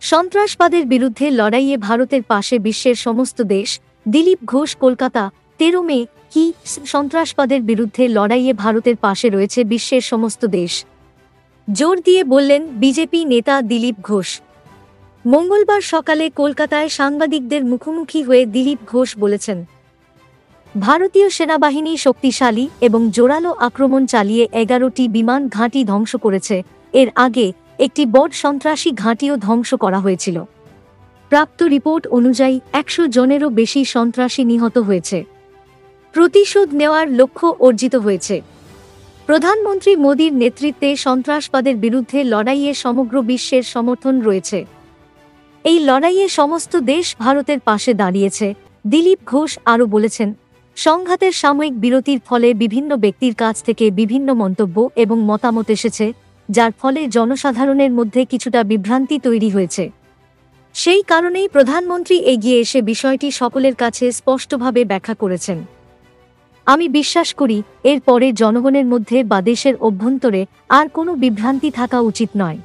সন্ত্রাসবাদের বিরুদ্ধে লড়াইয়ে ভারতের পাশে বিশ্বের সমস্ত দেশ। দিলীপ ঘোষ, কলকাতা, 13 মে। কি সন্ত্রাসবাদের বিরুদ্ধে লড়াইয়ে ভারতের পাশে রয়েছে বিশ্বের সমস্ত দেশ, জোর দিয়ে বললেন বিজেপি নেতা দিলীপ ঘোষ। মঙ্গলবার সকালে কলকাতায় সাংবাদিকদের মুখোমুখি হয়ে দিলীপ ঘোষ বলেছেন, ভারতীয় সেনাবাহিনী শক্তিশালী এবং জোরালো আক্রমণ চালিয়ে 11টি বিমান ঘাঁটি ধ্বংস করেছে। এর আগে একটি বড় সন্ত্রাসী ঘাঁটিও ধ্বংস করা হয়েছিল। প্রাপ্ত রিপোর্ট অনুযায়ী 100 জনেরও বেশি সন্ত্রাসী নিহত হয়েছে। প্রতিশোধ নেওয়ার লক্ষ্য অর্জিত হয়েছে। প্রধানমন্ত্রী মোদির নেতৃত্বে সন্ত্রাসবাদের বিরুদ্ধে লড়াইয়ে সমগ্র বিশ্বের সমর্থন রয়েছে। এই লড়াইয়ে সমস্ত দেশ ভারতের পাশে দাঁড়িয়েছে। দিলীপ ঘোষ আরও বলেছেন, সংঘাতের সাময়িক বিরতির ফলে বিভিন্ন ব্যক্তির কাছ থেকে বিভিন্ন মন্তব্য এবং মতামত এসেছে, যার ফলে জনসাধারণের মধ্যে কিছুটা বিভ্রান্তি তৈরি হয়েছে। সেই কারণেই প্রধানমন্ত্রী এগিয়ে এসে বিষয়টি সকলের কাছে স্পষ্টভাবে ব্যাখ্যা করেছেন। আমি বিশ্বাস করি এর পরে জনগণের মধ্যে বা দেশের অভ্যন্তরে আর কোনো বিভ্রান্তি থাকা উচিত নয়।